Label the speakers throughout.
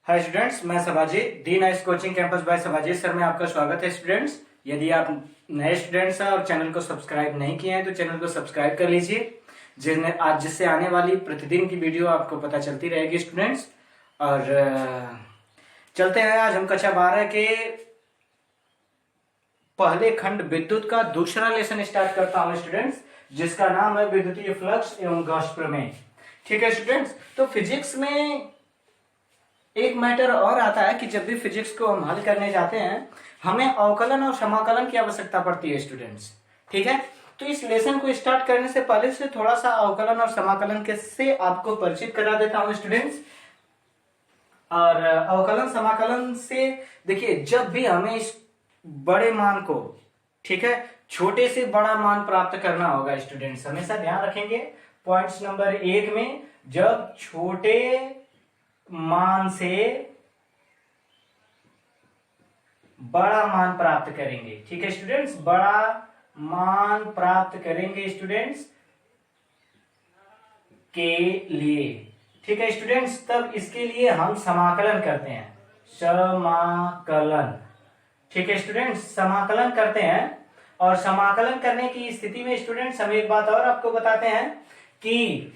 Speaker 1: हाय students, मैं Sabhajeet the nice coaching campus by Sabhajeet sir में आपका स्वागत है। स्टूडेंट्स, यदि आप नए स्टूडेंट्स हैं और चैनल को सब्सक्राइब नहीं किए हैं तो चैनल को सब्सक्राइब कर लीजिए, जिससे आने वाली प्रतिदिन की वीडियो आपको पता चलती रहेगी। स्टूडेंट्स, और चलते हैं। आज हम कक्षा 12 के पहले खंड विद्युत का दूसरा लेसन स्टार्ट करता हूं स्टूडेंट्स, जिसका नाम है विद्युतीय फ्लक्स एवं गॉस प्रमेय। ठीक है स्टूडेंट्स, तो फिजिक्स में एक मैटर और आता है कि जब भी फिजिक्स को हम हल करने जाते हैं हमें अवकलन और समाकलन की आवश्यकता पड़ती है स्टूडेंट्स। ठीक है, तो इस लेसन को स्टार्ट करने से पहले से थोड़ा सा अवकलन और समाकलन के से आपको परिचित करा देता हूं स्टूडेंट्स। और अवकलन समाकलन से देखिए, जब भी हमें इस बड़े मान को, ठीक है, छोटे से बड़ा मान प्राप्त करना होगा स्टूडेंट्स, हमेशा ध्यान रखेंगे पॉइंट्स नंबर 1 में, जब छोटे मान से बड़ा मान प्राप्त करेंगे। ठीक है स्टूडेंट्स, बड़ा मान प्राप्त करेंगे स्टूडेंट्स के लिए। ठीक है स्टूडेंट्स, तब इसके लिए हम समाकलन करते हैं, समाकलन। ठीक है स्टूडेंट्स, समाकलन करते हैं। और समाकलन करने की स्थिति में स्टूडेंट्स हम एक बात और आपको बताते हैं कि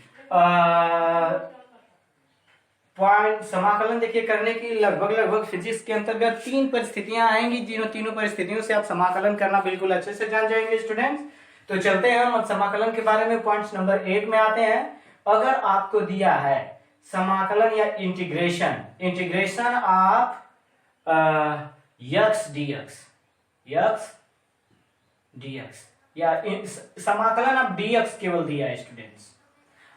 Speaker 1: पॉइंट समाकलन देखिए करने की लगभग फिजिक्स के अंतर्गत 3 परिस्थितियां आएंगी, जिन तीनों परिस्थितियों से आप समाकलन करना बिल्कुल अच्छे से जान जाएंगे स्टूडेंट्स। तो चलते हैं हम समाकलन के बारे में। पॉइंट नंबर 1 में आते हैं। अगर आपको दिया है समाकलन या इंटीग्रेशन ऑफ यक्स डीएक्स या समाकलन ऑफ डीएक्स केवल दिया है स्टूडेंट्स।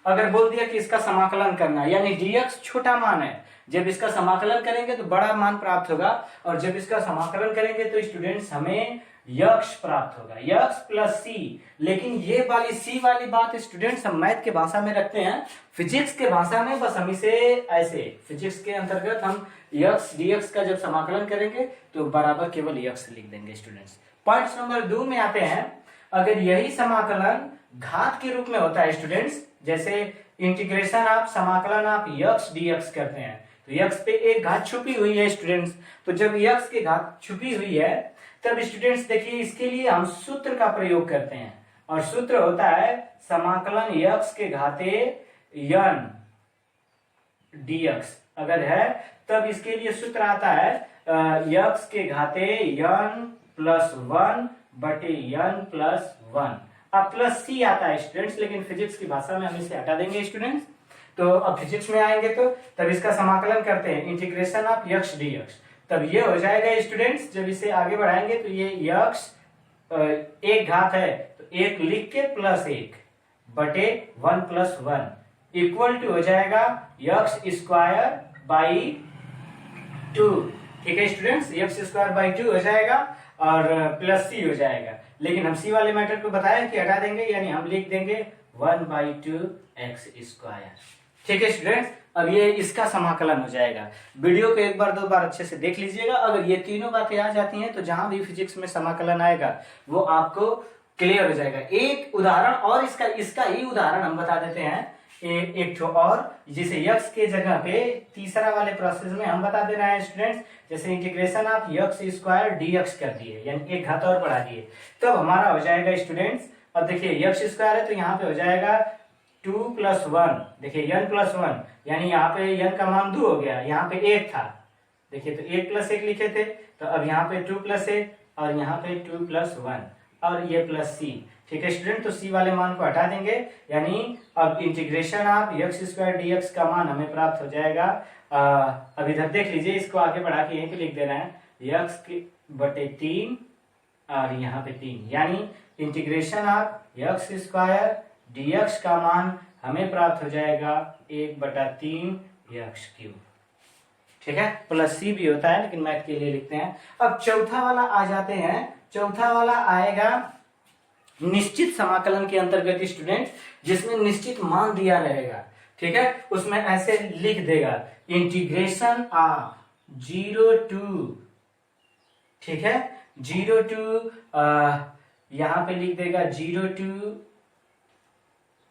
Speaker 1: अगर बोल दिया कि इसका समाकलन करना, यानी dx छोटा मान है, जब इसका समाकलन करेंगे तो बड़ा मान प्राप्त होगा, और जब इसका समाकलन करेंगे तो स्टूडेंट्स हमें यक्ष प्राप्त होगा, यक्ष प्लस सी। लेकिन ये वाली सी वाली बात स्टूडेंट्स हम मैथ के भाषा में रखते हैं, फिजिक्स के भाषा में बस हम इसे ऐसे, फिजिक्स के अंतर्गत हम यक्ष dx का जब समाकलन करेंगे तो बराबर केवल यक्ष लिख देंगे स्टूडेंट्स। पॉइंट नंबर 2 में आते हैं। अगर यही समाकलन घात के रूप में होता है स्टूडेंट्स, जैसे इंटीग्रेशन आप समाकलन आप यक्स डीएक्स करते हैं, तो यक्स पे एक घात छुपी हुई है स्टूडेंट्स। तो जब यक्स की घात छुपी हुई है तब स्टूडेंट्स देखिए इसके लिए हम सूत्र का प्रयोग करते हैं, और सूत्र होता है समाकलन यक्स के घाते यन डीएक्स। अगर है तब इसके लिए सूत्र आता है यक्स के घाते यन प्लस 1 बटे यन प्लस 1। अब प्लस सी आता है स्टूडेंट्स, लेकिन फिजिक्स की भाषा में हम इसे हटा देंगे स्टूडेंट्स। तो अब फिजिक्स में आएंगे तो तब इसका समाकलन करते हैं इंटीग्रेशन ऑफ यक्स डीएक्स, तब ये हो जाएगा स्टूडेंट्स। जब इसे आगे बढ़ाएंगे तो ये यक्स एक घात है तो 1 लिख के प्लस 1 बटे 1 प्लस 1 इक्वल टू हो जाएगा यक्स स्क्वायर बाई 2। ठीक है स्टूडेंट्स, यक्स स्क्वायर बाई 2 हो जाएगा और प्लस सी हो जाएगा। लेकिन हम सी वाले मैटर को बताया कि हटा देंगे, यानी हम लिख देंगे 1/2 एक्स स्क्वायर। ठीक है स्टूडेंट्स, अब ये इसका समाकलन हो जाएगा। वीडियो को एक बार 2 बार अच्छे से देख लीजिएगा। अगर ये तीनों बातें आ जाती हैं तो जहां भी फिजिक्स में समाकलन आएगा वो आपको क्लियर हो जाएगा। एक उदाहरण और इसका ही उदाहरण हम बता देते हैं, एक और, जिसे यक्स के जगह पे तीसरा वाले प्रोसेस में हम बता दे रहे हैं स्टूडेंट्स। जैसे integration of x square dx कर दिए, यानी एक घात और बढ़ा दिए, तब हमारा हो जाएगा स्टूडेंट्स। अब देखिए यक्स स्क्वायर है तो यहाँ पे हो जाएगा 2 प्लस 1, देखिए n प्लस 1, यानी यहाँ पे n का मान 2 हो गया, यहाँ पे 1 था, देखिए तो 1 प्लस 1 लिखे थे, तो अब यहाँ पे 2 प्लस 1 और यहाँ पे 2 प्लस 1 और ये प्लस सी। ठीक है स्टूडेंट, तो सी वाले मान को हटा देंगे, यानी अब integration of x square dx का मान हमें प्राप्त हो जाएगा। अब इधर देख लीजिए, इसको आगे बढ़ा के यहीं पे लिख देना है यक्स बटे 3 और यहाँ पे 3, यानी integration of x square dx का मान हमें प्राप्त हो जाएगा 1/3 यक्स क्यूब। ठीक है, प्लस सी भी होता है लेकिन मैथ के लिए लिखते हैं। अब चौथा वाला आ जाते हैं। चौथा वाला आएगा निश्चित समाकलन के अंतर्गत स्टूडेंट, जिसमें निश्चित मान दिया रहेगा। ठीक है, उसमें ऐसे लिख देगा इंटीग्रेशन ऑफ 0 to, ठीक है, 0 to यहां पे लिख देगा 0 to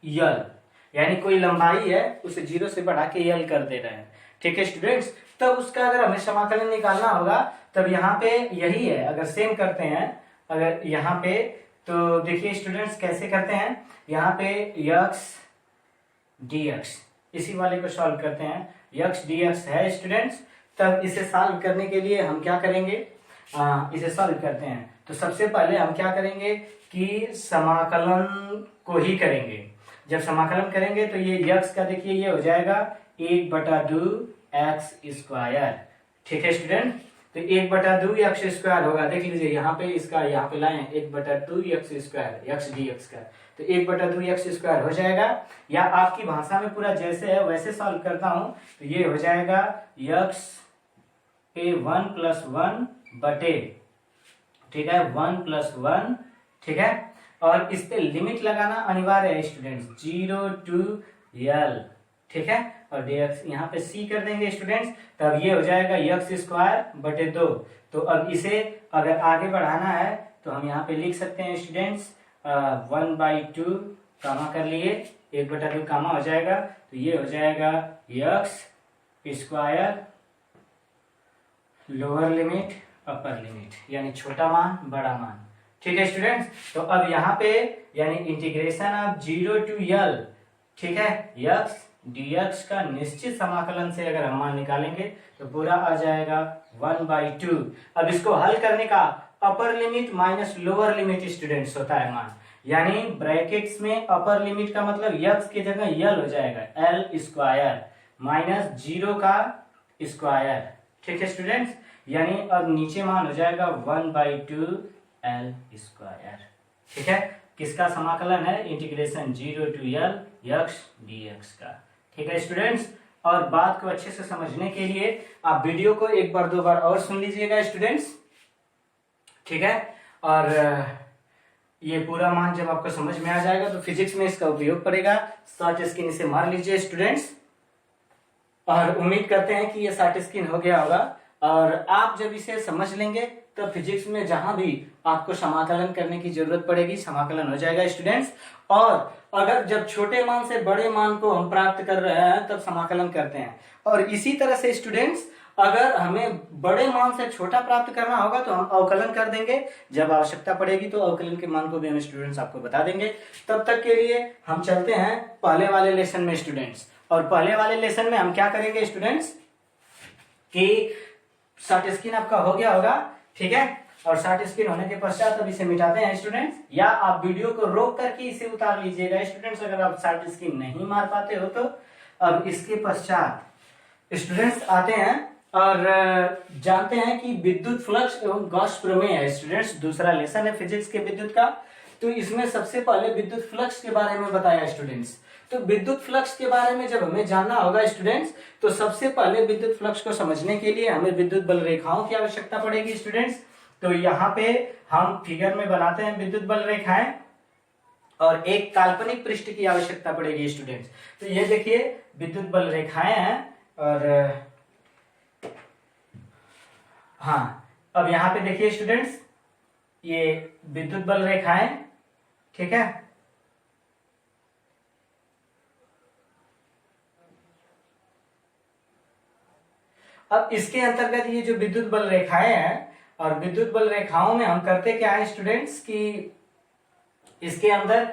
Speaker 1: यल, यानी कोई लंबाई है उसे 0 से बढ़ा के यल कर दे रहे हैं। ठीक है स्टूडेंट्स, तब उसका अगर हमें समाकलन निकालना होगा तब यहाँ पे यही है। अगर सेम करते हैं अगर यहाँ पे, तो देखिए स्टूडेंट्स कैसे करते हैं, यहाँ पे यक्स dx इसी वाले को सॉल्व करते हैं। यक्स dx है स्टूडेंट्स, तब इसे सॉल्व करने के लिए हम क्या करेंगे, इसे सॉल्व करते हैं तो सबसे पहले हम क्या करेंगे कि समाकलन को ही करेंगे। जब समाकलन करेंगे तो ये यक्स का देखिए ये हो जाएगा 1/2 एक्स स्क्वायर। ठीक है स्टूडेंट, तो 1/2 एक्स स्क्वायर होगा। देख लीजिए यहाँ पे इसका यहाँ पे लाए 1/2 एक्स स्क्वायर यक्स dx का, तो 1/2 एक्स स्क्वायर हो जाएगा। या आपकी भाषा में पूरा जैसे है वैसे सॉल्व करता हूं तो ये हो जाएगा यक्स पे 1+1 बटे, ठीक है 1+1, ठीक है। और इस पे लिमिट लगाना अनिवार्य है स्टूडेंट्स, 0 to L, ठीक है। और dx यहाँ पे c कर देंगे स्टूडेंट्स, तब ये हो जाएगा यक्स स्क्वायर बटे 2। तो अब इसे अगर आगे बढ़ाना है तो हम यहाँ पे लिख सकते हैं स्टूडेंट्स 1/2 कामा कर लिए 1/2 कामा हो जाएगा, तो ये हो जाएगा x square lower limit upper limit, यानी छोटा मान बड़ा मान। ठीक है स्टूडेंट्स, तो अब यहाँ पे यानी इंटीग्रेशन ऑफ 0 to L, ठीक है, यक्स dx का निश्चित समाकलन से अगर हम मान निकालेंगे तो पूरा आ जाएगा 1/2। अब इसको हल करने का upper limit minus lower limit students होता है मान, यानी ब्रैकेट्स में अपर लिमिट का मतलब यक्स की जगह यल हो जाएगा L स्क्वायर माइनस 0 का स्क्वायर। ठीक है स्टूडेंट्स, यानी अब नीचे मान हो जाएगा 1/2 L स्क्वायर। ठीक है, किसका समाकलन है, integration 0 to L x dx का। ठीक है स्टूडेंट्स, और बात को अच्छे से समझने के लिए आप वीडियो को एक बार दो बार और सुन लीजिएगा स्टूडेंट्स। ठीक है, और ये पूरा मान जब आपको समझ में आ जाएगा तो फिजिक्स में इसका उपयोग पड़ेगा। शॉर्ट स्क्रीन इसे मार लीजिए स्टूडेंट्स, और उम्मीद करते हैं कि ये शॉर्ट स्क्रीन हो गया होगा। और आप जब इसे समझ लेंगे तो फिजिक्स में जहां भी आपको समाकलन करने की जरूरत पड़ेगी समाकलन हो जाएगा स्टूडेंट्स। और अगर जब छोटे मान से बड़े मान को हम प्राप्त कर रहे हैं तब समाकलन करते हैं, और इसी तरह से स्टूडेंट्स अगर हमें बड़े मान से छोटा प्राप्त करना होगा तो हम अवकलन कर देंगे। जब आवश्यकता पड़ेगी तो अवकलन के मान को भी हम स्टूडेंट्स आपको बता देंगे। तब तक के लिए हम चलते हैं पहले वाले लेसन में स्टूडेंट्स। और पहले वाले लेसन में हम क्या करेंगे स्टूडेंट्स कि शॉर्ट स्क्रीन आपका हो गया होगा, ठीक है, और शॉर्ट स्क्रीन होने के पश्चात अब इसे मिटाते हैं स्टूडेंट्स, या आप वीडियो को रोक करके इसे उतार लीजिएगा स्टूडेंट्स अगर आप शॉर्ट स्क्रीन नहीं मार पाते हो तो। अब इसके पश्चात स्टूडेंट्स आते हैं और जानते हैं कि विद्युत फ्लक्स एवं गॉस प्रमेय है स्टूडेंट्स, दूसरा लेसन है फिजिक्स के विद्युत का। तो इसमें सबसे पहले विद्युत फ्लक्स के बारे में बताया स्टूडेंट्स। तो विद्युत फ्लक्स के बारे में जब हमें जानना होगा स्टूडेंट्स तो सबसे पहले विद्युत फ्लक्स को समझने के लिए हमें विद्युत बल रेखाओं की आवश्यकता पड़ेगी स्टूडेंट्स। तो यहाँ पे हम फिगर में बनाते हैं विद्युत बल रेखाएं, और एक काल्पनिक पृष्ठ की आवश्यकता पड़ेगी स्टूडेंट्स। तो ये देखिए विद्युत बल रेखाएं हैं, और हाँ अब यहाँ पे देखिए स्टूडेंट्स ये विद्युत बल रेखाएं, ठीक है। अब इसके अंतर्गत ये जो विद्युत बल रेखाएं हैं, और विद्युत बल रेखाओं में हम करते क्या है स्टूडेंट्स कि इसके अंदर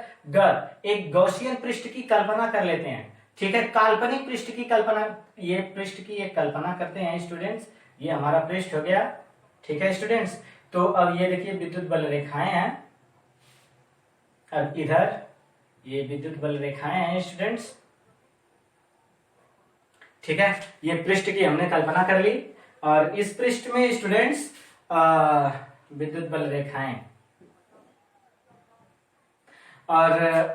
Speaker 1: एक गॉसियन पृष्ठ की कल्पना कर लेते हैं। ठीक है, काल्पनिक पृष्ठ की कल्पना, ये पृष्ठ की एक कल्पना करते हैं स्टूडेंट्स। ये हमारा पृष्ठ हो गया, ठीक है स्टूडेंट्स। तो अब ये देखिए विद्युत बल रेखाएं हैं, अब इधर ये विद्युत बल रेखाएं हैं स्टूडेंट्स, ठीक है। ये पृष्ठ की हमने कल्पना कर ली, और इस पृष्ठ में स्टूडेंट्स विद्युत बल रेखाएं, और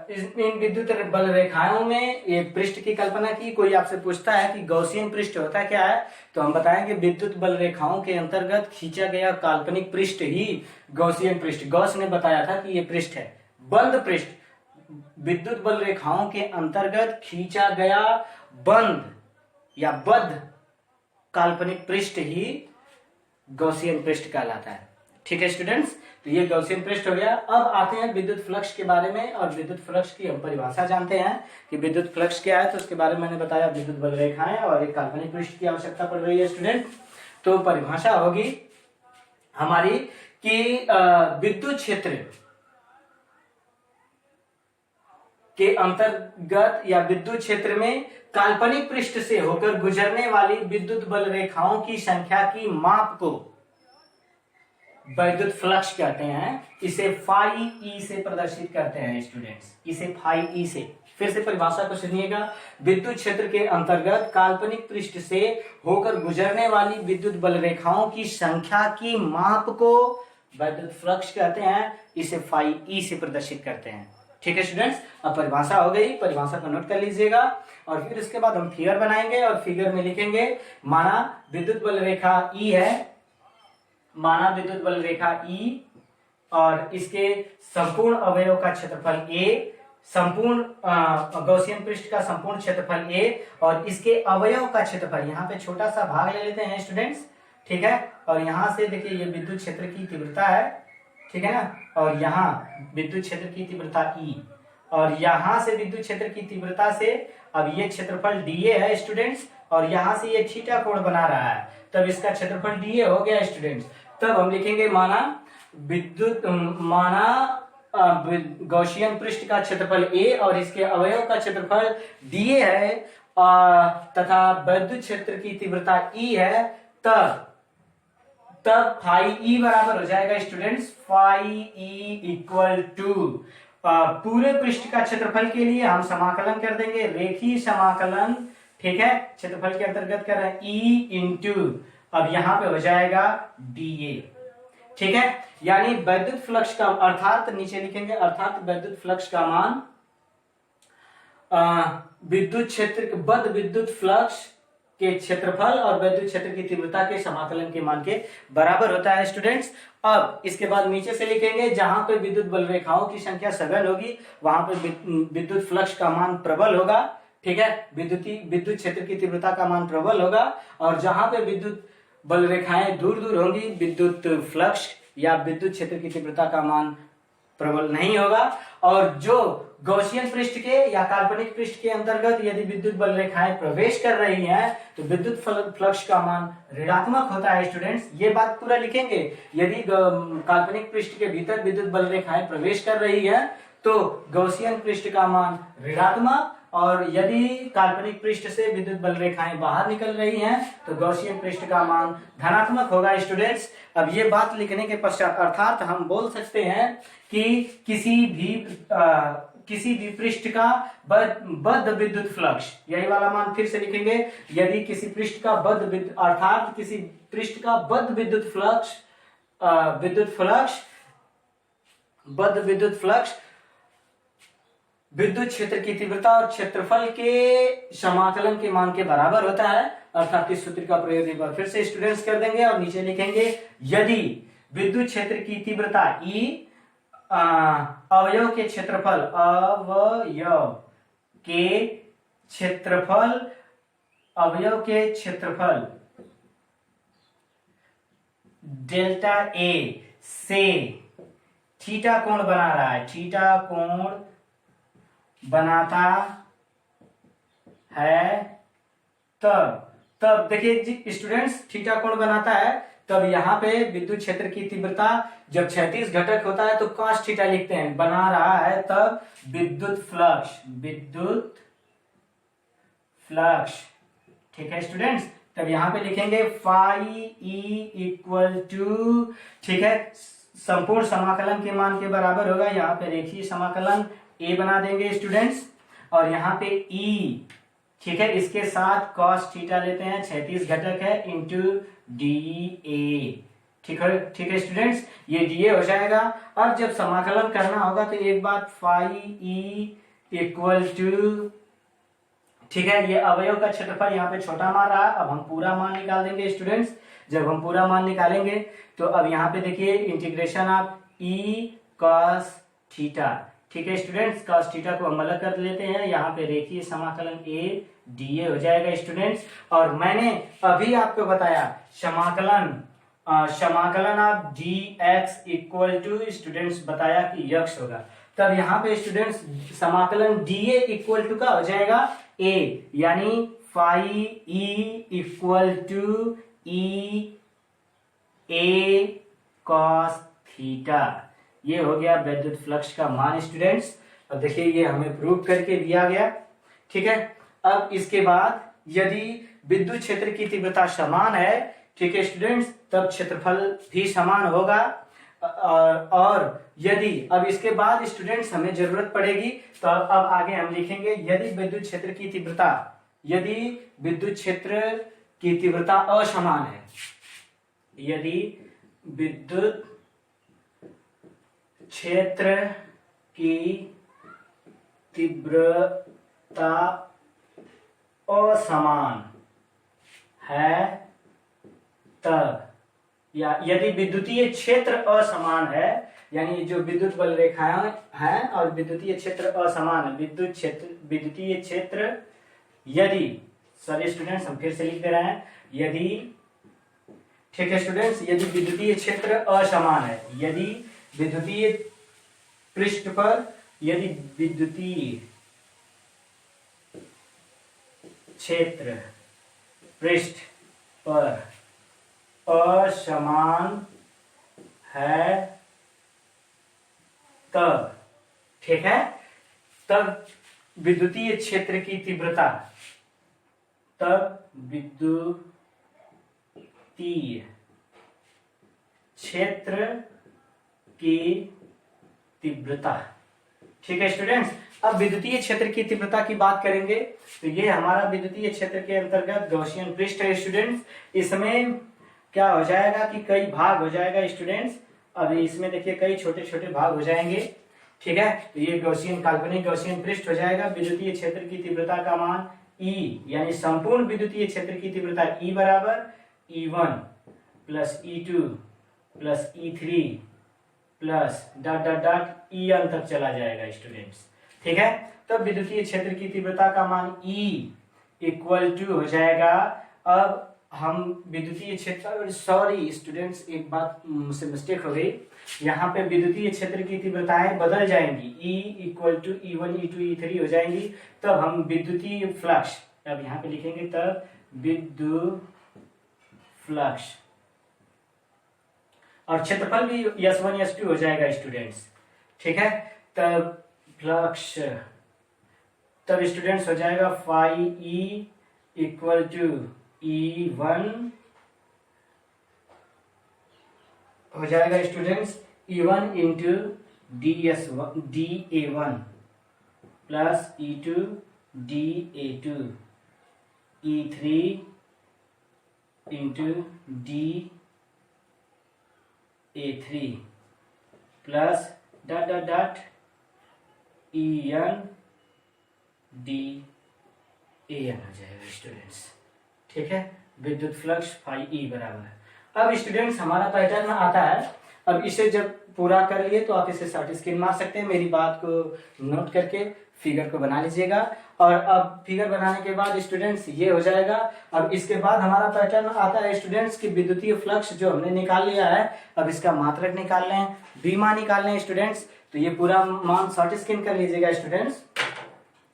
Speaker 1: इन विद्युत बल रेखाओं में ये पृष्ठ की कल्पना की। कोई आपसे पूछता है कि गॉसियन पृष्ठ होता क्या है, तो हम बताएंगे विद्युत बल रेखाओं के अंतर्गत खींचा गया काल्पनिक पृष्ठ ही गॉसियन पृष्ठ। गॉस ने बताया था कि ये पृष्ठ है बंद पृष्ठ, विद्युत बल रेखाओं के अंतर्गत खींचा गया बंद या बद्ध काल्पनिक पृष्ठ ही गॉसियन पृष्ठ कहलाता है। ठीक है स्टूडेंट्स, तो ये गॉसियन पृष्ठ हो गया। अब आते हैं विद्युत फ्लक्स के बारे में, और विद्युत फ्लक्स की हम परिभाषा जानते हैं कि विद्युत फ्लक्स क्या है। तो उसके बारे में मैंने बताया, विद्युत बल रेखाएं और एक काल्पनिक पृष्ठ की आवश्यकता पड़ रही है स्टूडेंट। तो परिभाषा होगी हमारी कि विद्युत क्षेत्र के अंतर्गत या विद्युत क्षेत्र में काल्पनिक पृष्ठ से होकर गुजरने वाली विद्युत बल रेखाओं की संख्या की माप को विद्युत फ्लक्स कहते हैं। इसे फाई ई से प्रदर्शित करते हैं स्टूडेंट्स, इसे फाई ई से। फिर से परिभाषा को सुनिएगा, विद्युत क्षेत्र के अंतर्गत काल्पनिक पृष्ठ से होकर गुजरने वाली विद्युत बल रेखाओं की संख्या की माप को विद्युत फ्लक्स कहते हैं, इसे फाई ई से प्रदर्शित करते हैं। ठीक है स्टूडेंट्स, अब परिभाषा हो गई, परिभाषा को नोट कर लीजिएगा। और फिर इसके बाद हम फिगर बनाएंगे और फिगर में लिखेंगे, माना विद्युत बल रेखा ई है, माना विद्युत बल रेखा ई और इसके संपूर्ण अवयव का क्षेत्रफल ए, संपूर्ण गॉसियन पृष्ठ का संपूर्ण क्षेत्रफल ए और इसके अवयव का क्षेत्रफल, यहाँ पे छोटा सा भाग ले लेते हैं स्टूडेंट्स, ठीक है। और यहाँ से देखिए ये विद्युत क्षेत्र की तीव्रता है, ठीक है ना, और यहाँ विद्युत क्षेत्र की तीव्रता ई, और यहाँ से विद्युत क्षेत्र की तीव्रता से अब ये क्षेत्रफल डीए है स्टूडेंट्स, और यहाँ से ये थीटा कोण बना रहा है, तब इसका क्षेत्रफल डीए हो गया स्टूडेंट्स। तब हम लिखेंगे माना विद्युत गॉसियन पृष्ठ का क्षेत्रफल ए और इसके अवयव का क्षेत्रफल डीए है तथा विद्युत क्षेत्र की तीव्रता ई है, तब फाई ई बराबर हो जाएगा students, phi E equal to पूरे पृष्ठ का क्षेत्रफल के लिए हम समाकलन कर देंगे, रेखीय समाकलन, ठीक है, क्षेत्रफल के अंतर्गत कर रहे हैं ई इंटू, अब यहां पे हो जाएगा डीए, ठीक है। यानी विद्युत फ्लक्स का अर्थात नीचे लिखेंगे, अर्थात विद्युत फ्लक्स का मान विद्युत क्षेत्र बद्ध विद्युत फ्लक्स के क्षेत्रफल और विद्युत क्षेत्र की तीव्रता के समाकलन के मान के बराबर होता है स्टूडेंट्स। अब इसके बाद नीचे से लिखेंगे, जहां पे विद्युत बल रेखाओं की संख्या सघन होगी वहां पे विद्युत फ्लक्स का मान प्रबल होगा, ठीक है, विद्युत क्षेत्र की तीव्रता का मान प्रबल होगा, और जहां पे विद्युत बल रेखाएं दूर दूर होंगी विद्युत फ्लक्स या विद्युत क्षेत्र की तीव्रता का मान प्रबल नहीं होगा। और जो गॉसियन पृष्ठ के या काल्पनिक पृष्ठ के अंतर्गत यदि विद्युत बल रेखाएं प्रवेश कर रही हैं तो विद्युत फ्लक्स का मान ऋणात्मक होता है स्टूडेंट्स, ये बात पूरा लिखेंगे। यदि काल्पनिक पृष्ठ के भीतर विद्युत बल रेखाएं प्रवेश कर रही है तो गॉसियन पृष्ठ का मान ऋणात्मक, और यदि काल्पनिक पृष्ठ से विद्युत बल रेखाएं बाहर निकल रही हैं तो गॉसियन पृष्ठ का मान धनात्मक होगा स्टूडेंट्स। अब ये बात लिखने के पश्चात अर्थात हम बोल सकते हैं कि किसी भी पृष्ठ का बद्ध विद्युत फ्लक्स, यही वाला मान फिर से लिखेंगे, यदि किसी पृष्ठ का अर्थात किसी पृष्ठ का बद्ध विद्युत फ्लक्स विद्युत क्षेत्र की तीव्रता और क्षेत्रफल के समाकलन के मान के बराबर होता है, अर्थात इस सूत्र का प्रयोग एक बार फिर से स्टूडेंट्स कर देंगे और नीचे लिखेंगे, यदि विद्युत क्षेत्र की तीव्रता ई अवयव के क्षेत्रफल डेल्टा ए से थीटा कोण बना रहा है, थीटा कोण बनाता है, तब देखिए स्टूडेंट्स, थीटा कोण बनाता है, तब यहाँ पे विद्युत क्षेत्र की तीव्रता जब 36 घटक होता है तो cos थीटा लिखते हैं, बना रहा है, तब विद्युत फ्लक्स, ठीक है स्टूडेंट्स। तब यहाँ पे लिखेंगे फाई ई इक्वल टू, ठीक है, संपूर्ण समाकलन के मान के बराबर होगा, यहाँ पे रेखीय समाकलन ए बना देंगे स्टूडेंट्स, और यहाँ पे ई, ठीक है, इसके साथ cos थीटा लेते हैं, 36 घटक है, इंटू डी ए, ठीक है स्टूडेंट्स, ये डी ए हो जाएगा। अब जब समाकलन करना होगा तो एक बात फाई ई इक्वल टू, ठीक है, ये अवयव का क्षेत्रफल यहाँ पे छोटा मान रहा, अब हम पूरा मान निकाल देंगे स्टूडेंट्स। जब हम पूरा मान निकालेंगे तो अब यहाँ पे देखिए integration of E cos theta, ठीक है स्टूडेंट्स, cos थीटा को हम अलग कर लेते हैं, यहाँ पे रेखीय समाकलन ए डी ए हो जाएगा स्टूडेंट्स। और मैंने अभी आपको बताया समाकलन समाकलन of D X equal to students बताया कि यक्स होगा। तब यहाँ पे स्टूडेंट्स समाकलन डी ए इक्वल टू का हो जाएगा ए, यानी phi E equal to E A cos theta. ये हो गया विद्युत फ्लक्स का मान स्टूडेंट्स। अब देखिए ये हमें प्रूव करके दिया गया, ठीक है। अब इसके बाद यदि विद्युत क्षेत्र की तीव्रता समान है, ठीक है स्टूडेंट्स, तब क्षेत्रफल भी समान होगा। और यदि अब इसके बाद स्टूडेंट्स हमें जरूरत पड़ेगी तो अब आगे हम लिखेंगे यदि विद्युत क्षेत्र की तीव्रता, यदि विद्युत क्षेत्र की तीव्रता असमान है, यदि विद्युत क्षेत्र की तीव्रता असमान है तब, या यदि विद्युतीय क्षेत्र असमान है, यानी जो विद्युत बल रेखाएं हैं और विद्युतीय क्षेत्र असमान है, विद्युतीय क्षेत्र यदि, सॉरी स्टूडेंट्स हम फिर से लिख दे रहे हैं, यदि, ठीक है स्टूडेंट्स, यदि विद्युतीय क्षेत्र असमान है, यदि विद्युतीय पृष्ठ पर, यदि विद्युतीय क्षेत्र पृष्ठ पर असमान है तब, ठीक है, तब विद्युतीय क्षेत्र की तीव्रता, तब विद्युतीय क्षेत्र की तीव्रता, ठीक है स्टूडेंट्स। अब विद्युतीय क्षेत्र की तीव्रता की बात करेंगे तो ये हमारा विद्युतीय क्षेत्र के अंतर्गत गॉसियन पृष्ठ है स्टूडेंट्स। इसमें क्या हो जाएगा कि कई भाग हो जाएगा स्टूडेंट्स। अब इसमें देखिए कई छोटे छोटे भाग हो जाएंगे, ठीक है। तो ये गॉसियन, काल्पनिक गॉसियन पृष्ठ हो जाएगा। विद्युतीय क्षेत्र की तीव्रता का मान E, यानी संपूर्ण विद्युतीय क्षेत्र की तीव्रता E बराबर E1 plus E2 plus E3 plus dot dot dot En तक चला जाएगा स्टूडेंट्स, ठीक है। तब विद्युतीय क्षेत्र की तीव्रता का मान E इक्वल टू हो जाएगा। अब हम विद्युतीय क्षेत्र, सॉरी स्टूडेंट्स एक बात मुझसे मिस्टेक हो गई, यहाँ पे विद्युतीय क्षेत्र की तीव्रताएं बदल जाएंगी, E equal to E1 E2 E3 हो जाएंगी। तब हम विद्युतीय फ्लक्स, अब यहाँ पे लिखेंगे तब विद्युत फ्लक्स, और क्षेत्रफल भी S1 S2 हो जाएगा स्टूडेंट्स, ठीक है। तब फ्लक्स, तब स्टूडेंट्स हो जाएगा phi E equal to E1 हो जाएगा students E1 into DA1 plus E2 DA2 E3 into DA3 plus dot dot dot EN DAN हो जाएगा स्टूडेंट्स, ठीक है। विद्युत फ्लक्स फाई E बराबर। अब स्टूडेंट्स हमारा पैटर्न आता है। अब इसे जब पूरा कर लिए तो आप इसे शॉर्ट स्क्रीन मार सकते हैं, मेरी बात को नोट करके फिगर को बना लीजिएगा। और अब फिगर बनाने के बाद स्टूडेंट्स ये हो जाएगा। अब इसके बाद हमारा पैटर्न आता है स्टूडेंट्स की विद्युतीय फ्लक्स जो हमने निकाल लिया है, अब इसका मात्रक निकाल लें, बीमा निकाल लें स्टूडेंट्स। तो ये पूरा मान शॉर्ट स्क्रीन कर लीजिएगा स्टूडेंट्स,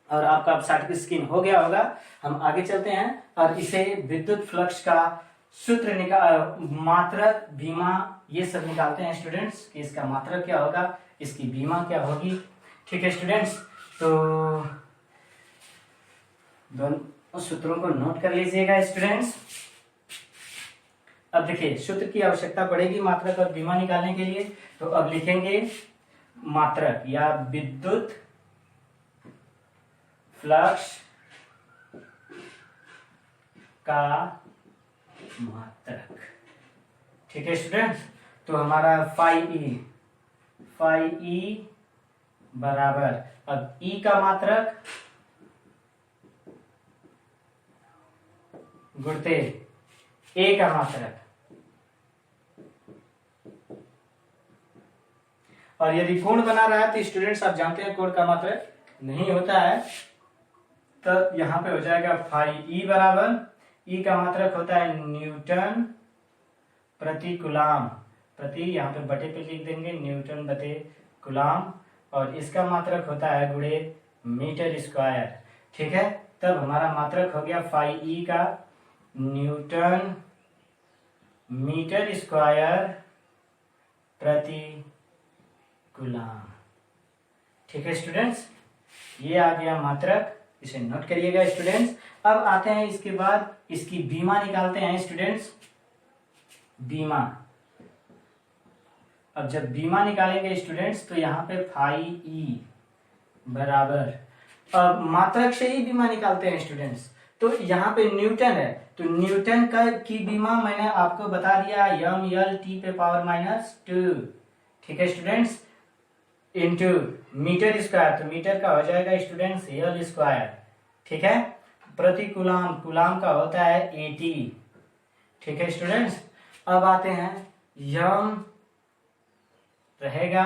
Speaker 1: और आपका शॉर्ट स्क्रीन हो गया होगा। हम आगे चलते हैं और इसे विद्युत फ्लक्स का सूत्र निकाल, मात्रक, बीमा, ये सब निकालते हैं स्टूडेंट्स कि इसका मात्रक क्या होगा, इसकी बीमा क्या होगी, ठीक है स्टूडेंट्स। तो दोनों सूत्रों को नोट कर लीजिएगा स्टूडेंट्स। अब देखिए सूत्र की आवश्यकता पड़ेगी मात्रक और बीमा निकालने के लिए, तो अब लिखेंगे मात्रक या विद्युत फ्लक्स का मात्रक, ठीक है स्टूडेंट्स। तो हमारा फाई ई बराबर, अब ई का मात्रक गुणते ए का मात्रक, और यदि कोण बना रहा है तो स्टूडेंट्स आप जानते हैं कोण का मात्रक नहीं होता है, तब यहां पे हो जाएगा फाई ई बराबर, ई का मात्रक होता है न्यूटन प्रति कूलाम, प्रति यहाँ पे बटे पे लिख देंगे न्यूटन बटे कूलाम, और इसका मात्रक होता है गुणे मीटर स्क्वायर। ठीक है, तब हमारा मात्रक हो गया फाई ई का न्यूटन मीटर स्क्वायर प्रति कूलाम। ठीक है स्टूडेंट्स, ये आ गया मात्रक, इसे नोट करिएगा स्टूडेंट्स। अब आते हैं इसके बाद इसकी बीमा निकालते हैं स्टूडेंट्स, बीमा। अब जब बीमा निकालेंगे स्टूडेंट्स तो यहाँ पे फाई ई बराबर, अब मात्रक से ही बीमा निकालते हैं स्टूडेंट्स, तो यहाँ पे न्यूटन है, तो न्यूटन का की बीमा मैंने आपको बता दिया यम यल टी पे पावर -2। ठीक है स्टूडेंट्स, इंटू मीटर स्क्वायर, तो मीटर का हो जाएगा स्टूडेंट्स यल स्क्वायर। ठीक है, प्रति कूलाम, कूलाम का होता है 80। ठीक है स्टूडेंट्स, अब आते हैं यम रहेगा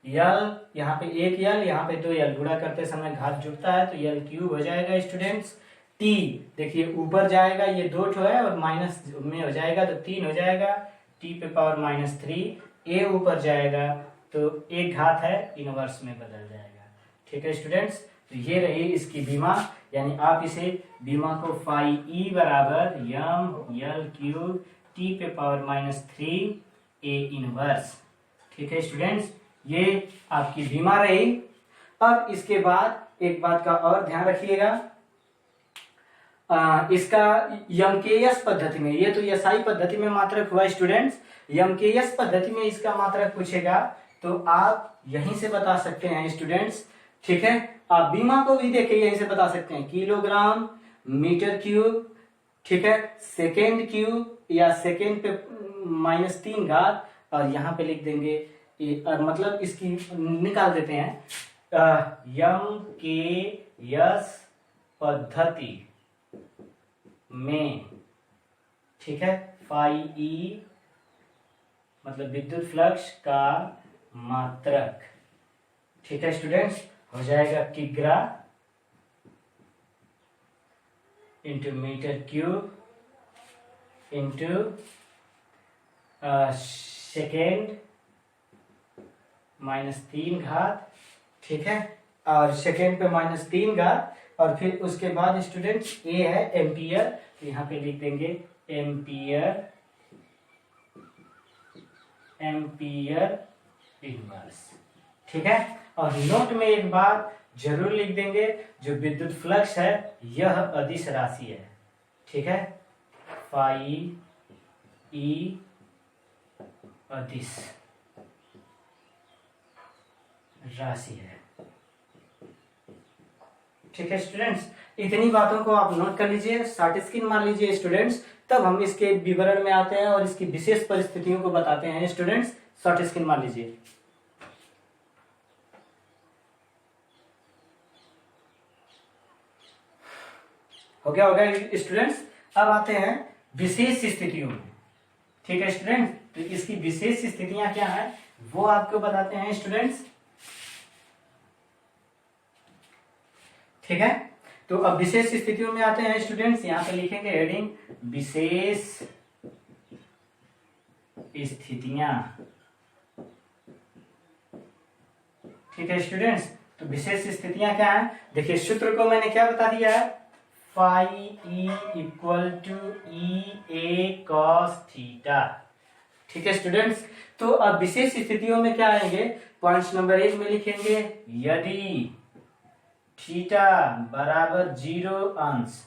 Speaker 1: यल, यहाँ पे एक यल, यहाँ पे 2 यल, गुणा करते समय घात जुड़ता है तो यल क्यूब हो जाएगा स्टूडेंट्स। टी देखिए ऊपर जाएगा, ये 2 ठो है और माइनस में हो जाएगा तो 3 हो जाएगा, टी पे पावर -3। ए ऊपर जाएगा तो एक घात है, इनवर्स में बदल जाएगा। ठीक है स्टूडेंट्स, तो ये रही इसकी बीमा, यानी आप इसे बीमा को फाई ई बराबर यम यल क्यूब टी पे पावर -3 ए इनवर्स। ठीक है स्टूडेंट्स, ये आपकी बीमा रही। अब इसके बाद एक बात का और ध्यान रखिएगा, इसका यमकेएस पद्धति में, ये तो एसआई पद्धति में मात्रक हुआ स्टूडेंट्स, यमकेएस पद्धति में इसका मात्रक पूछेगा तो आप यहीं से बता सकते हैं स्टूडेंट्स। ठीक है, आप बीमा को भी देखिए यहीं से बता सकते हैं, किलोग्राम मीटर क्यूब। ठीक है, सेकेंड क्यूब या सेकेंड पे -3 घात, और यहाँ पे लिख देंगे मतलब इसकी निकाल देते हैं यम के यस पद्धति में। ठीक है, फाई ई मतलब विद्युत फ्लक्स का मात्रक। ठीक है स्टूडेंट्स, हो जाएगा किग्रा into meter cube into second -3 घात। ठीक है, और सेकेंड पे -3 घात, और फिर उसके बाद स्टूडेंट्स ए है एम्पियर, तो यहाँ पे लिख देंगे एम्पियर, एम्पियर इनवर्स। ठीक है, और नोट में एक बात जरूर लिख देंगे, जो विद्युत फ्लक्स है यह अदिश राशि है। ठीक है, फाई ई अदिश राशि है। ठीक है स्टूडेंट्स, इतनी बातों को आप नोट कर लीजिए, शॉर्ट स्क्रीन मार लीजिए स्टूडेंट्स, तब हम इसके विवरण में आते हैं और इसकी विशेष परिस्थितियों को बताते हैं स्टूडेंट्स। शॉर्ट स्क्रीन मार लीजिए। हो गया स्टूडेंट्स। अब आते हैं विशेष स्थितियों में। ठीक है स्टूडेंट्स, तो इसकी विशेष स्थितियां क्या है वो आपको बताते हैं स्टूडेंट्स। ठीक है, तो अब विशेष स्थितियों में आते हैं स्टूडेंट्स, यहां पे लिखेंगे हेडिंग विशेष स्थितियां। ठीक है स्टूडेंट्स, तो विशेष स्थितियां क्या है, देखिए सूत्र को मैंने क्या बता दिया है, phi E equal to E A cos theta. ठीक है स्टूडेंट्स, तो अब विशेष स्थितियों में क्या आएंगे, पॉइंट नंबर 1 में लिखेंगे यदि थीटा बराबर 0 अंश,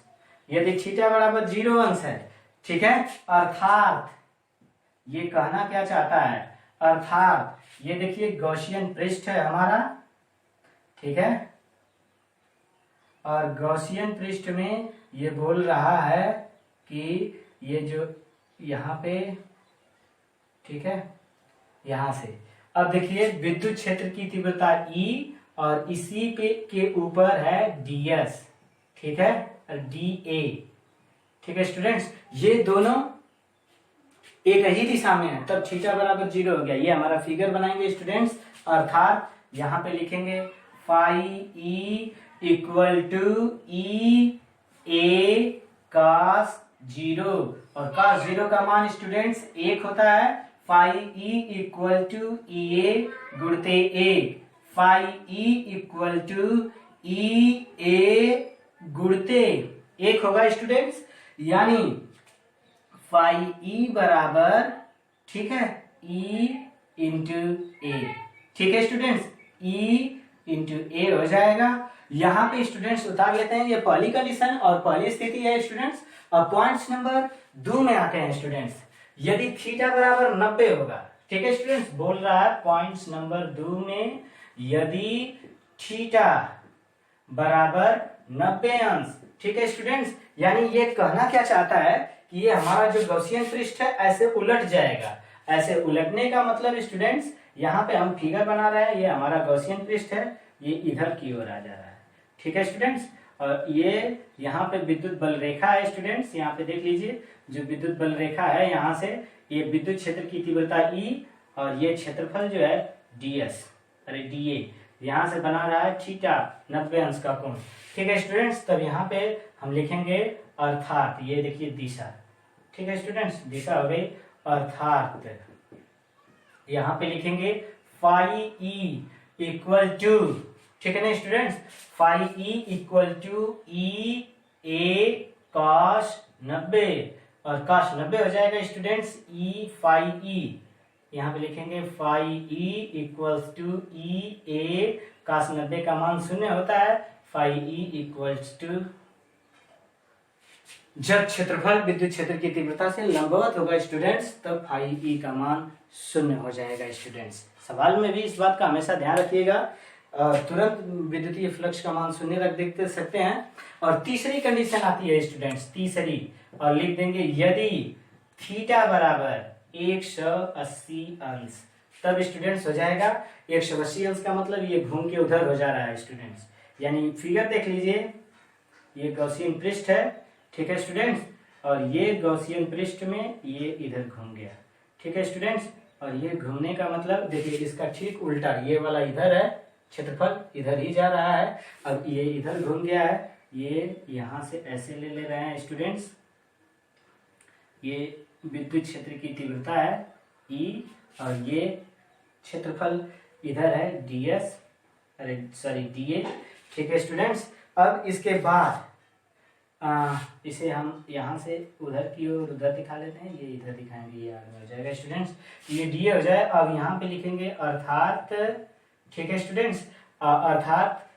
Speaker 1: यदि थीटा बराबर 0 अंश है। ठीक है, अर्थात ये कहना क्या चाहता है, अर्थात ये देखिए गॉसियन पृष्ठ है हमारा। ठीक है, और गॉसियन पृष्ठ में ये बोल रहा है कि ये जो यहाँ पे, ठीक है, यहां से अब देखिए विद्युत क्षेत्र की तीव्रता E और इसी पे के ऊपर है ds। ठीक है, और dA। ठीक है स्टूडेंट्स, ये दोनों एक ही दिशा में है, तब थीटा बराबर 0 हो गया। ये हमारा फिगर बनाएंगे स्टूडेंट्स, अर्थात यहां पे लिखेंगे phi E equal to E A cos zero, और cos जीरो का मान स्टूडेंट्स 1 होता है। फाई ई इक्वल टू ई ए गुणते 1, फाई ई इक्वल टू ई ए गुणते 1 होगा स्टूडेंट्स। यानी फाई ई बराबर, ठीक है, ई इंटू ए। ठीक है स्टूडेंट्स, ई इंटू ए हो जाएगा। यहाँ पे स्टूडेंट्स उतार लेते हैं, ये पहली कंडीशन और पहली स्थिति है स्टूडेंट्स। अब पॉइंट्स नंबर 2 में आते हैं स्टूडेंट्स। यदि थीटा बराबर 90 होगा, ठीक है स्टूडेंट्स, बोल रहा है पॉइंट्स नंबर 2 में, यदि थीटा बराबर 90 अंश, ठीक है स्टूडेंट्स, यानी ये कहना क्या चाहता है कि ये हमारा जो गॉसियन पृष्ठ है ऐसे उलट जाएगा। ऐसे उलटने का मतलब स्टूडेंट्स, यहाँ पे हम फिगर बना रहे हैं, ये हमारा गॉसियन पृष्ठ है, ये इधर की ओर आ जा रहा है। ठीक है स्टूडेंट्स, और ये यहाँ पे विद्युत बल रेखा है स्टूडेंट्स, यहाँ पे देख लीजिए जो विद्युत बल रेखा है, यहाँ से ये विद्युत क्षेत्र की तीव्रता E और ये क्षेत्रफल जो है ds, अरे dA, यहाँ से बना रहा है थीटा 90 अंश का कोण। ठीक है स्टूडेंट्स, तब यहाँ पे हम लिखेंगे अर्थात, ये देखिए दिशा, ठीक है स्टूडेंट्स, दिशा हो गई, अर्थात यहाँ पे लिखेंगे फाई E इक्वल टू, ठीक है ना students, phi E equal to E A cos 90, और कॉस 90 हो जाएगा स्टूडेंट्स ई फाई E, यहाँ पे लिखेंगे phi E equals to E A cos 90 का मान 0 होता है। फाई E इक्वल्स टू, जब क्षेत्रफल विद्युत क्षेत्र की तीव्रता से लंबवत होगा स्टूडेंट्स, तब फाई E का मान 0 हो जाएगा स्टूडेंट्स। सवाल में भी इस बात का हमेशा ध्यान रखिएगा, तुरंत विद्युतीय फ्लक्स का मान 0 रख देख सकते हैं। और तीसरी कंडीशन आती है स्टूडेंट्स, तीसरी, और लिख देंगे यदि थीटा बराबर 180 अंश, तब स्टूडेंट्स हो जाएगा 180 अंश का मतलब ये घूम के उधर हो जा रहा है स्टूडेंट्स। यानी फिगर देख लीजिए, ये गॉसियन पृष्ठ है, ठीक है स्टूडेंट्स, और ये गॉसियन पृष्ठ में ये इधर घूम गया, ठीक है स्टूडेंट्स, और ये घूमने का मतलब देखिए इसका ठीक उल्टा, ये वाला इधर है, क्षेत्रफल इधर ही जा रहा है, अब ये इधर घूम गया है, ये यहाँ से ऐसे ले रहे हैं स्टूडेंट्स, ये विद्युत क्षेत्र की तीव्रता है E, और ये क्षेत्रफल इधर है ds, अरे सॉरी dA, ठीक है स्टूडेंट्स। अब इसके बाद इसे हम यहाँ से उधर की ओर उधर दिखा लेते हैं, ये इधर दिखाएंगे, ये आगे हो जाएगा स्टूडेंट्स, ये dA हो जाए। अब यहाँ पे लिखेंगे अर्थात, ठीक है स्टूडेंट्स, अर्थात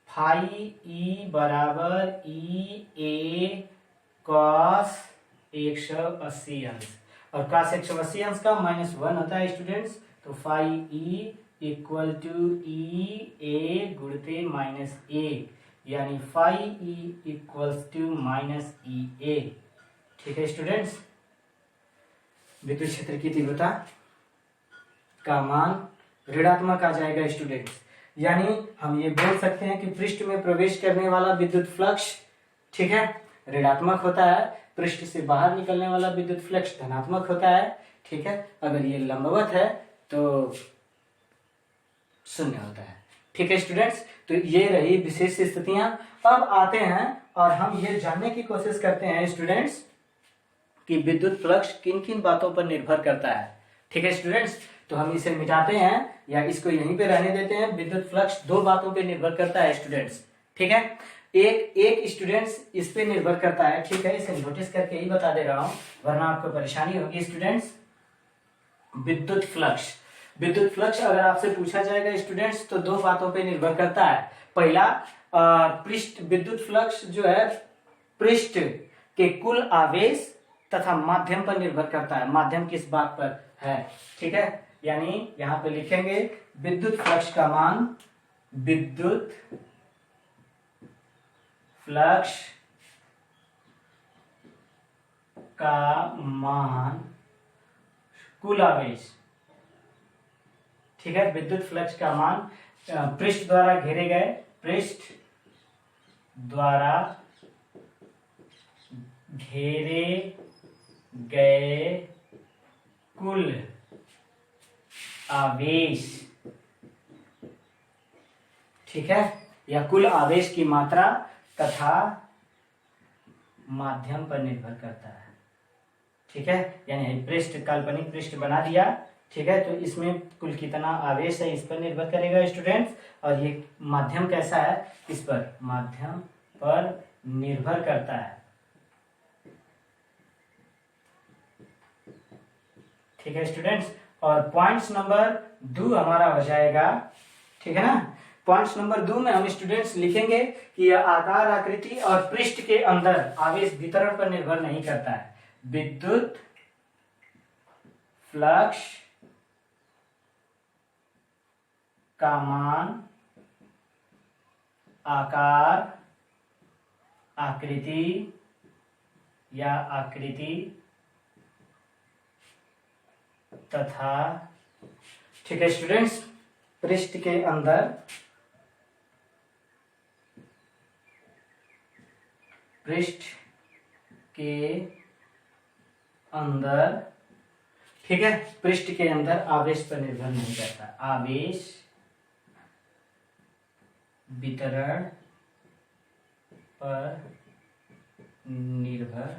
Speaker 1: फाई E बराबर ई ए कॉस 180 अंश, और cos 180 अंश का -1 होता है स्टूडेंट्स, तो फाई E इक्वल टू ई ए गुणते -1, यानी phi E equals to -EA। ठीक है स्टूडेंट्स, विद्युत क्षेत्र की तीव्रता का मान ऋणात्मक आ जाएगा स्टूडेंट्स, यानी हम ये बोल सकते हैं कि पृष्ठ में प्रवेश करने वाला विद्युत फ्लक्स, ठीक है, ऋणात्मक होता है, पृष्ठ से बाहर निकलने वाला विद्युत फ्लक्स धनात्मक होता है, ठीक है, अगर ये लंबवत है तो 0 होता है। ठीक है स्टूडेंट्स, तो ये रही विशेष स्थितियां। अब आते हैं और हम ये जानने की कोशिश करते हैं स्टूडेंट्स कि विद्युत फ्लक्स किन किन बातों पर निर्भर करता है। ठीक है स्टूडेंट्स, तो हम इसे मिटाते हैं या इसको यहीं पे रहने देते हैं। विद्युत फ्लक्स 2 बातों पे निर्भर करता है स्टूडेंट्स, ठीक है, एक स्टूडेंट्स इस पे निर्भर करता है, ठीक है, इसे नोटिस करके ही बता दे रहा हूं वरना आपको परेशानी होगी स्टूडेंट्स। विद्युत फ्लक्स अगर आपसे पूछा जाएगा स्टूडेंट्स तो 2 बातों पे निर्भर करता है। पहला, पृष्ठ विद्युत फ्लक्स जो है पृष्ठ के कुल आवेश तथा माध्यम पर निर्भर करता है। माध्यम किस बात पर है, ठीक है, यानी यहां पे लिखेंगे विद्युत फ्लक्स का मान, विद्युत फ्लक्स का मान कुल आवेश, ठीक है, विद्युत फ्लक्स का मान पृष्ठ द्वारा घेरे गए, पृष्ठ द्वारा घेरे गए कुल आवेश, ठीक है, या कुल आवेश की मात्रा तथा माध्यम पर निर्भर करता है। ठीक है, यानी पृष्ठ, काल्पनिक पृष्ठ बना दिया। ठीक है, तो इसमें कुल कितना आवेश है इस पर निर्भर करेगा स्टूडेंट्स। और ये माध्यम कैसा है, इस पर, माध्यम पर निर्भर करता है। ठीक है स्टूडेंट्स, और पॉइंट्स नंबर 2 हमारा हो जाएगा। ठीक है ना, पॉइंट्स नंबर 2 में हम स्टूडेंट्स लिखेंगे कि यह आकार, आकृति और पृष्ठ के अंदर आवेश वितरण पर निर्भर नहीं करता है। विद्युत फ्लक्स का मान आकार, आकृति या आकृति तथा, ठीक है स्टूडेंट्स, पृष्ठ के अंदर, पृष्ठ के अंदर, ठीक है, पृष्ठ के अंदर आवेश पर निर्भर नहीं करता। आवेश वितरण पर निर्भर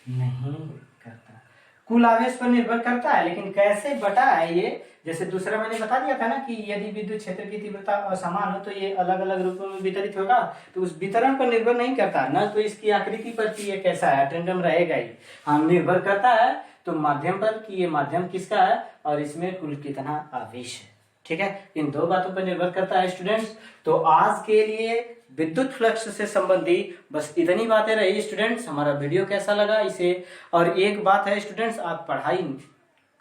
Speaker 1: नहीं करता। कुल आवेश पर निर्भर करता है, लेकिन कैसे बटा है ये, जैसे दूसरा मैंने बता दिया था ना कि यदि विद्युत क्षेत्र की तीव्रता असमान हो तो ये अलग अलग रूपों में वितरित होगा, तो उस वितरण पर निर्भर नहीं करता, न तो इसकी आकृति पर कि ये कैसा है, टेंडम रहेगा ही। हाँ, निर्भर करता है तो माध्यम पर कि ये माध्यम किसका है और इसमें कुल कितना आवेश है। ठीक है, इन 2 बातों पर निर्भर करता है स्टूडेंट्स। तो आज के लिए विद्युत फ्लक्स से संबंधित बस इतनी बातें रही स्टूडेंट्स। हमारा वीडियो कैसा लगा इसे, और एक बात है स्टूडेंट्स, आप पढ़ाई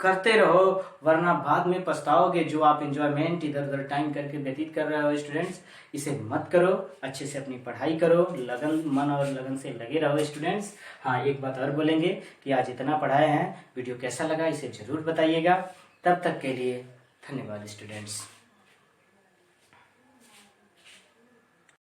Speaker 1: करते रहो वरना बाद में पछताओगे। जो आप एंजॉयमेंट इधर उधर टाइम करके व्यतीत कर रहे हो स्टूडेंट्स, इसे मत करो। अच्छे से अपनी पढ़ाई करो, लगन, मन और लगन से लगे रहो स्टूडेंट्स। हाँ, एक बात और बोलेंगे कि आज इतना पढ़ाए हैं, वीडियो कैसा लगा इसे जरूर बताइएगा। तब तक के लिए धन्यवाद स्टूडेंट्स।